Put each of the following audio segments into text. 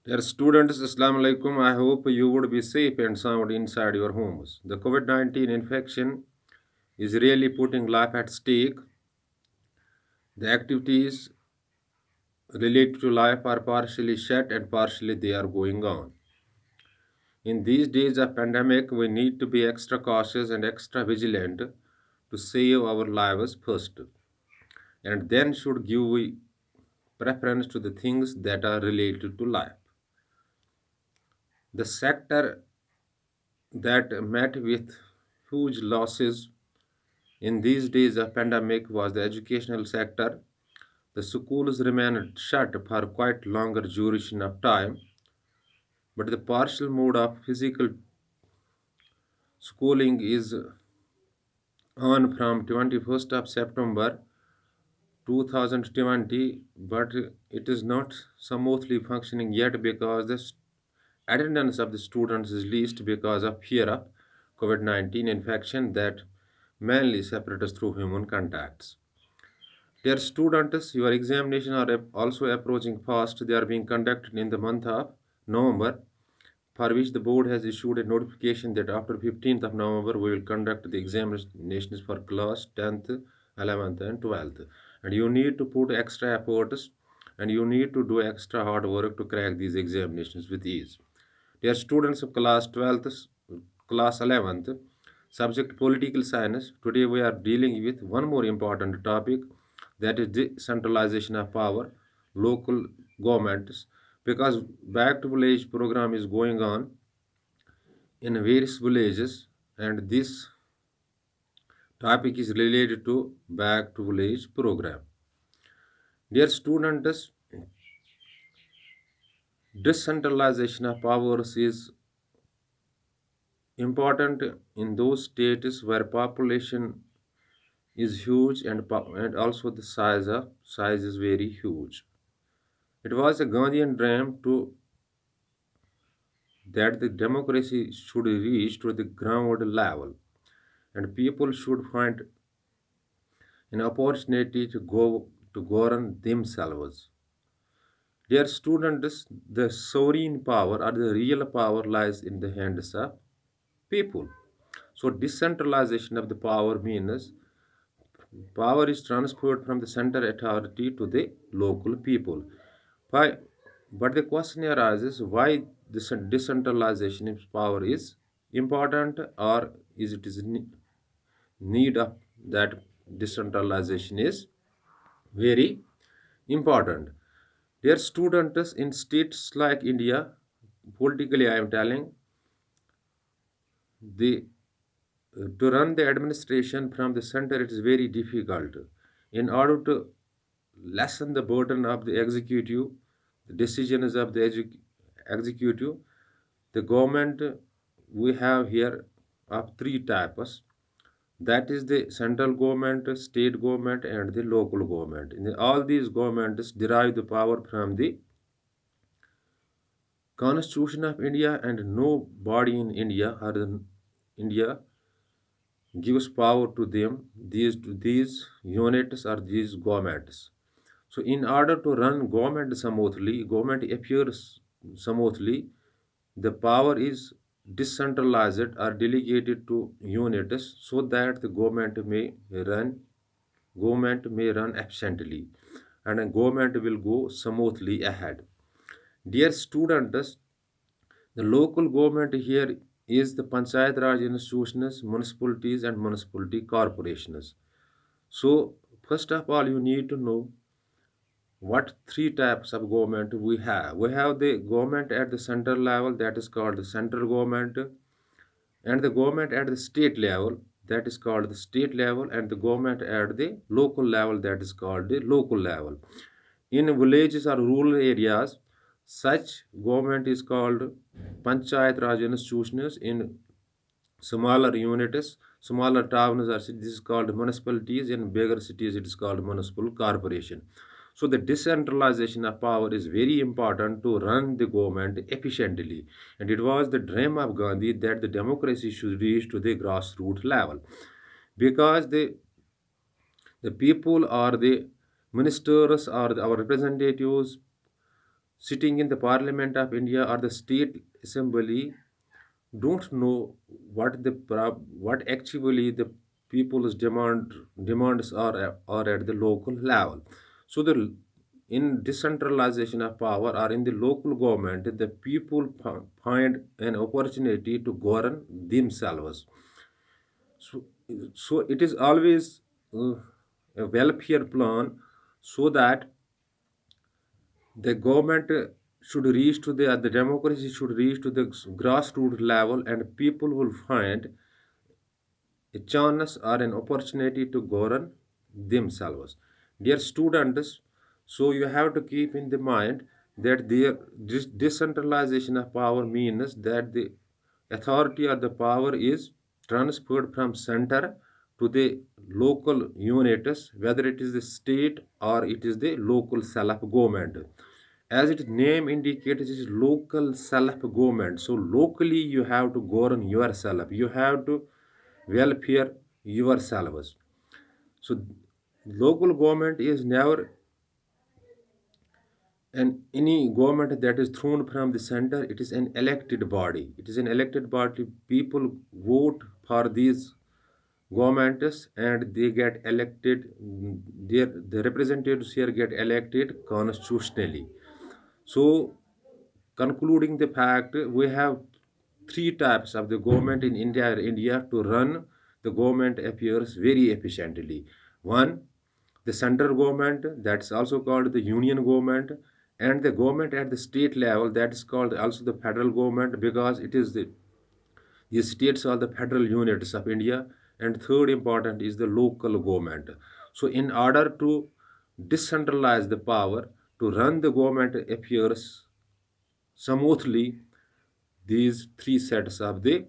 Dear students, Assalamu alaikum. I hope you would be safe and sound inside your homes. The COVID 19 infection is really putting life at stake. The activities related to life are partially shut and partially they are going on. In these days of pandemic, we need to be extra cautious and extra vigilant to save our lives first, and then should give preference to the things that are related to life. The sector that met with huge losses in these days of pandemic was the educational sector. The schools remained shut for quite longer duration of time, but the partial mode of physical schooling is on from 21st of September 2020, but it is not smoothly functioning yet because the attendance of the students is least because of fear of COVID-19 infection that mainly separates through human contacts. Dear students, your examinations are also approaching fast. They are being conducted in the month of November, for which the board has issued a notification that after 15th of November we will conduct the examinations for class 10th, 11th and 12th. And you need to put extra efforts and you need to do extra hard work to crack these examinations with ease. Dear students of class 12th, class 11th, subject political science, today we are dealing with one more important topic, that is decentralization of power, local governments, because back to village program is going on in various villages, and this topic is related to back to village program. Dear students, decentralization of powers is important in those states where population is huge and also the size is very huge. It was a Gandhian dream to that the democracy should reach to the ground level and people should find an opportunity to go to govern themselves. Dear students, the sovereign power or the real power lies in the hands of people. So decentralization of the power means power is transferred from the center authority to the local people. Why? But the question arises, why this decentralization of power is important, or is it is need of that decentralization is very important. Dear students, in states like India, politically I am telling, the to run the administration from the center it is very difficult. In order to lessen the burden of the executive, the decisions of the executive, the government we have here of three types, that is the central government, state government and the local government. In all these governments derive the power from the constitution of India, and no body in India or in India gives power to them, these units or these governments. So in order to run government appears smoothly, the power is decentralized or delegated to units so that the government may run efficiently and a government will go smoothly ahead. Dear students, the local government here is the Panchayat Raj institutions, municipalities, and municipality corporations. So, first of all, you need to know what three types of government we have. We have the government at the central level, that is called the central government, and the government at the state level, that is called the state level, and the government at the local level, that is called the local level. In villages or rural areas, such government is called Panchayat Raj institutions. In smaller units, smaller towns or cities, this is called municipalities. In bigger cities, it is called municipal corporation. So the decentralization of power is very important to run the government efficiently. And it was the dream of Gandhi that the democracy should reach to the grassroots level. Because the people or the ministers or our representatives sitting in the Parliament of India or the State Assembly don't know what actually the people's demands are at the local level. So the in decentralization of power or in the local government, the people find an opportunity to govern themselves. So, so it is always uh, a welfare plan so that the government should reach to the democracy should reach to the grassroots level, and people will find a chance or an opportunity to govern themselves. Dear students, so you have to keep in the mind that their decentralization of power means that the authority or the power is transferred from center to the local units, whether it is the state or it is the local self-government. As its name indicates, it is local self-government. So locally you have to govern yourself. You have to welfare yourselves. So local government is never and any government that is thrown from the center. It is an elected body. It is an elected body. People vote for these governments and they get elected. Their the representatives here get elected constitutionally. So, concluding the fact, we have three types of the government in India to run the government affairs very efficiently. One, the central government, that's also called the union government, and the government at the state level, that is called also the federal government, because it is the states are the federal units of India. And third important is the local government. So in order to decentralize the power to run the government affairs smoothly, these three sets of the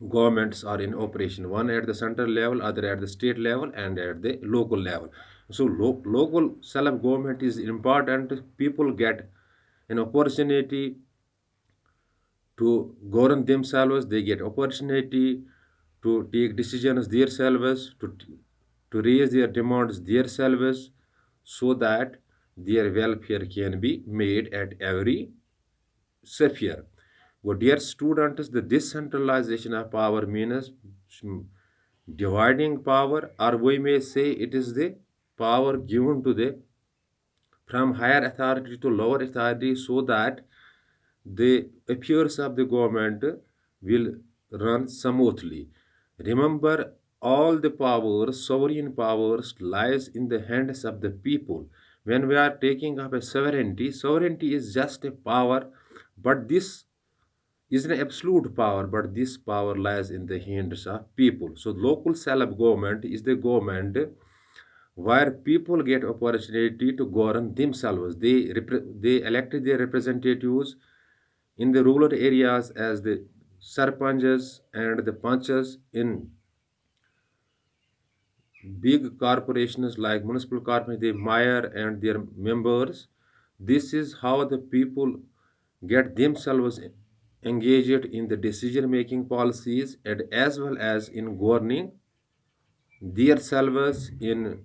governments are in operation, one at the central level, other at the state level, and at the local level. So local self government is important. People get an opportunity to govern themselves. They get opportunity to take decisions themselves, to raise their demands themselves, so that their welfare can be made at every sphere. Well, dear students, the decentralization of power means dividing power, or we may say it is the power given to the from higher authority to lower authority, so that the affairs of the government will run smoothly. Remember, all the powers, sovereign powers, lies in the hands of the people. When we are taking up a sovereignty, sovereignty is just a power, but this is an absolute power, but this power lies in the hands of people. So local self-government is the government where people get opportunity to govern themselves. They elected their representatives in the rural areas as the sarpanches and the panchas. In big corporations like municipal corporations, the mayor and their members. This is how the people get themselves engaged in the decision making policies, and as well as in governing themselves, in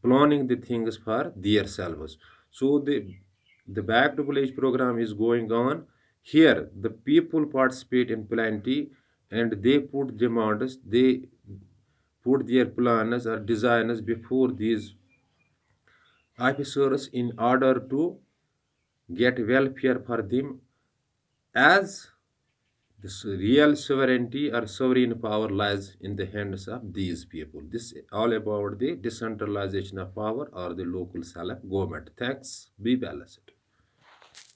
planning the things for themselves. So the back to village program is going on. Here the people participate in plenty, and they put demands, they put their plans or designs before these officers in order to get welfare for them, as this real sovereignty or sovereign power lies in the hands of these people. This is all about the decentralization of power or the local self government. Thanks. Be balanced.